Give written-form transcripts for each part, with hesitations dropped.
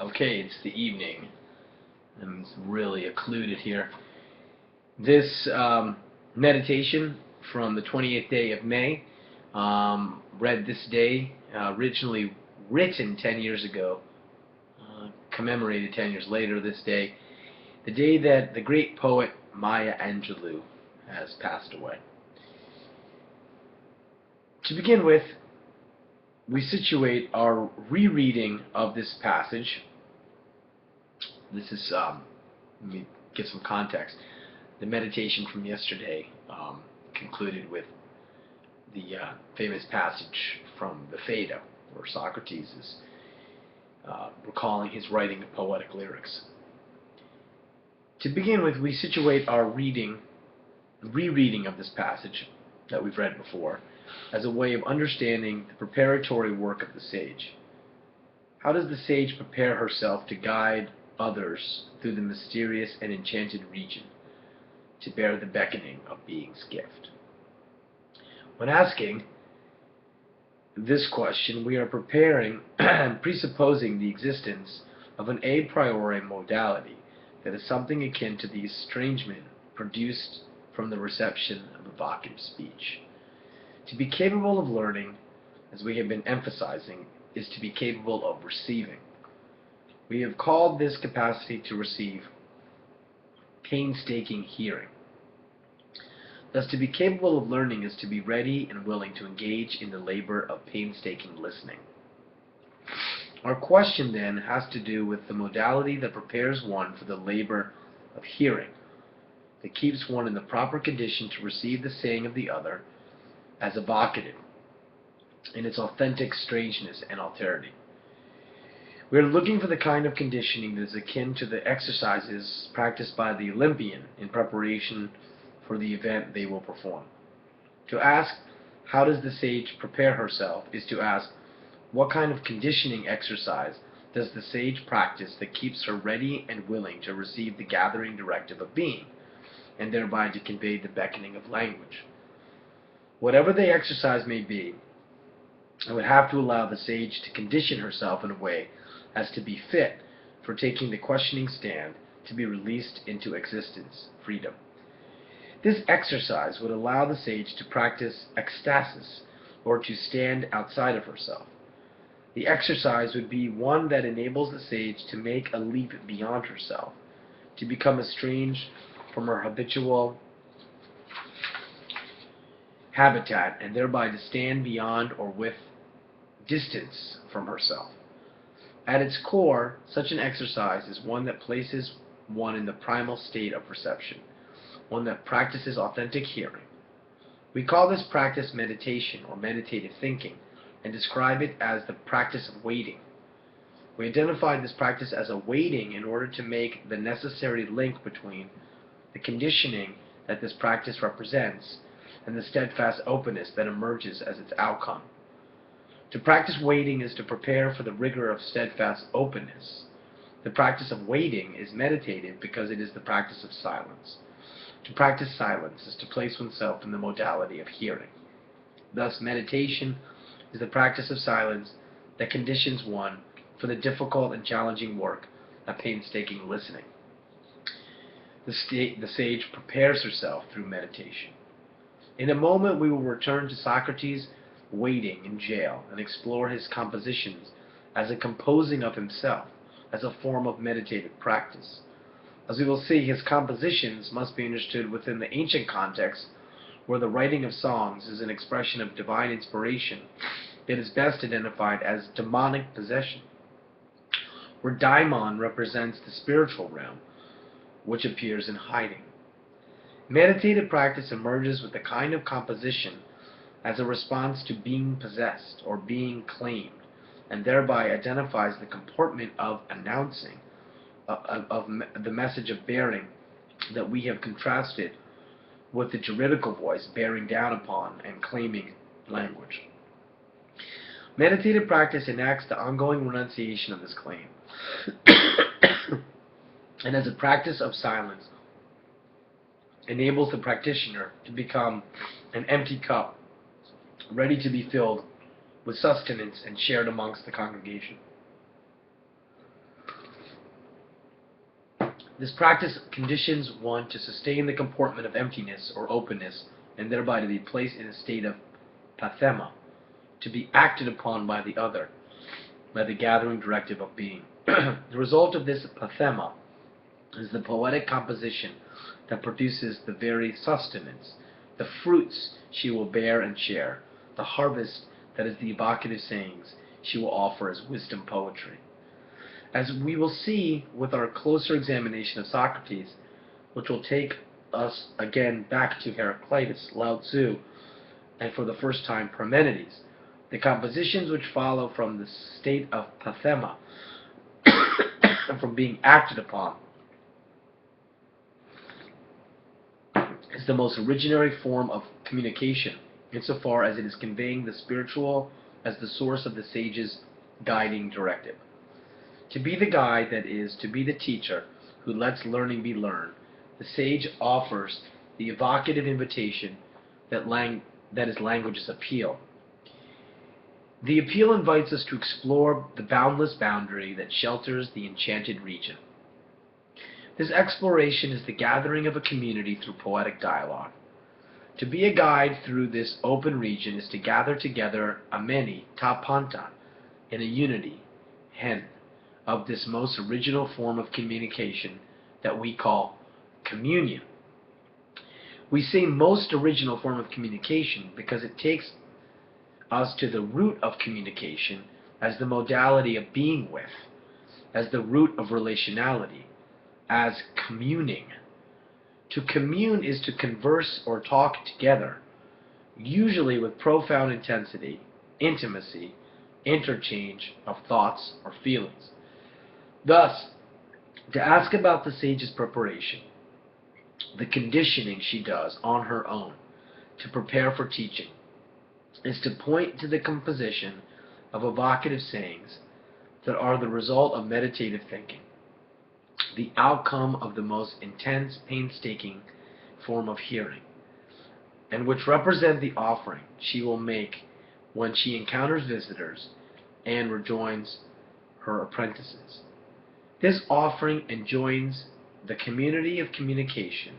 Okay, it's the evening. I'm really occluded here. This meditation from the 28th day of May, read this day, originally written 10 years ago, commemorated 10 years later this day, the day that the great poet Maya Angelou has passed away. To begin with, we situate our rereading of this passage. This is, let me give some context. The meditation from yesterday concluded with the famous passage from the Phaedo, where Socrates is recalling his writing of poetic lyrics. To begin with, we situate our rereading of this passage that we've read before as a way of understanding the preparatory work of the sage. How does the sage prepare herself to guide others through the mysterious and enchanted region, to bear the beckoning of being's gift? When asking this question, we are preparing and presupposing the existence of an a priori modality that is something akin to the estrangement produced from the reception of evocative speech. To be capable of learning, as we have been emphasizing, is to be capable of receiving. We have called this capacity to receive painstaking hearing. Thus, to be capable of learning is to be ready and willing to engage in the labor of painstaking listening. Our question then has to do with the modality that prepares one for the labor of hearing, that keeps one in the proper condition to receive the saying of the other as evocative in its authentic strangeness and alterity. We are looking for the kind of conditioning that is akin to the exercises practiced by the Olympian in preparation for the event they will perform. To ask, how does the sage prepare herself, is to ask, what kind of conditioning exercise does the sage practice that keeps her ready and willing to receive the gathering directive of being, and thereby to convey the beckoning of language? Whatever the exercise may be, I would have to allow the sage to condition herself in a way as to be fit for taking the questioning stand, to be released into existence, freedom. This exercise would allow the sage to practice ecstasis, or to stand outside of herself. The exercise would be one that enables the sage to make a leap beyond herself, to become estranged from her habitual habitat, and thereby to stand beyond or with distance from herself. At its core, such an exercise is one that places one in the primal state of perception, one that practices authentic hearing. We call this practice meditation or meditative thinking, and describe it as the practice of waiting. We identified this practice as a waiting in order to make the necessary link between the conditioning that this practice represents and the steadfast openness that emerges as its outcome. To practice waiting is to prepare for the rigor of steadfast openness. The practice of waiting is meditative because it is the practice of silence. To practice silence is to place oneself in the modality of hearing. Thus, meditation is the practice of silence that conditions one for the difficult and challenging work of painstaking listening. The sage prepares herself through meditation. In a moment we will return to Socrates' waiting in jail and explore his compositions as a composing of himself, as a form of meditative practice. As we will see, his compositions must be understood within the ancient context where the writing of songs is an expression of divine inspiration. It is best identified as demonic possession, where daimon represents the spiritual realm, which appears in hiding. Meditative practice emerges with the kind of composition as a response to being possessed or being claimed, and thereby identifies the comportment of announcing, of the message of bearing that we have contrasted with the juridical voice bearing down upon and claiming language. Meditative practice enacts the ongoing renunciation of this claim, and as a practice of silence, enables the practitioner to become an empty cup, ready to be filled with sustenance and shared amongst the congregation. This practice conditions one to sustain the comportment of emptiness or openness, and thereby to be placed in a state of pathema, to be acted upon by the other, by the gathering directive of being. The result of this pathema is the poetic composition that produces the very sustenance, the fruits she will bear and share, the harvest that is the evocative sayings she will offer as wisdom poetry. As we will see with our closer examination of Socrates, which will take us again back to Heraclitus, Lao Tzu, and for the first time Parmenides, the compositions which follow from the state of pathema and from being acted upon is the most originary form of communication, insofar as it is conveying the spiritual as the source of the sage's guiding directive. To be the guide, that is, to be the teacher who lets learning be learned, the sage offers the evocative invitation that is language's appeal. The appeal invites us to explore the boundless boundary that shelters the enchanted region. This exploration is the gathering of a community through poetic dialogue. To be a guide through this open region is to gather together a many, ta panta, in a unity, hen, of this most original form of communication that we call communion. We say most original form of communication because it takes us to the root of communication as the modality of being with, as the root of relationality, as communing. To commune is to converse or talk together, usually with profound intensity, intimacy, interchange of thoughts or feelings. Thus, to ask about the sage's preparation, the conditioning she does on her own to prepare for teaching, is to point to the composition of evocative sayings that are the result of meditative thinking, the outcome of the most intense, painstaking form of hearing, and which represent the offering she will make when she encounters visitors and rejoins her apprentices. This offering enjoins the community of communication,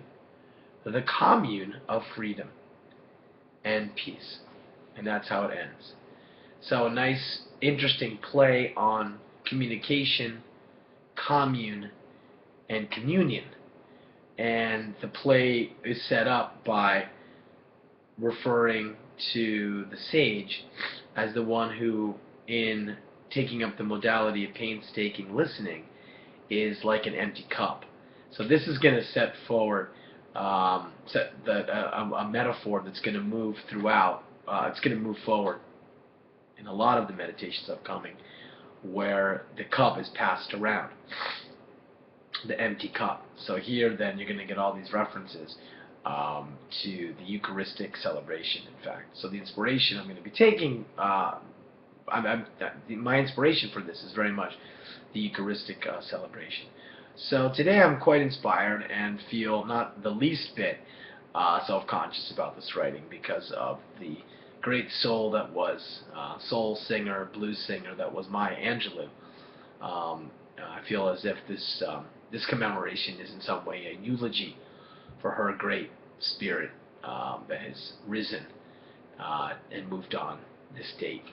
the commune of freedom and peace. And that's how it ends. So a nice, interesting play on communication, commune, and communion. And the play is set up by referring to the sage as the one who, in taking up the modality of painstaking listening, is like an empty cup. So this is going to set forward a metaphor that's going to move throughout. It's going to move forward in a lot of the meditations upcoming, where the cup is passed around, the empty cup. So here then you're going to get all these references to the Eucharistic celebration, in fact. So the inspiration I'm going to be taking, my inspiration for this is very much the Eucharistic celebration. So today I'm quite inspired and feel not the least bit self-conscious about this writing because of the great soul that was, soul singer, blues singer that was Maya Angelou. I feel as if this commemoration is in some way a eulogy for her great spirit that has risen and moved on this date.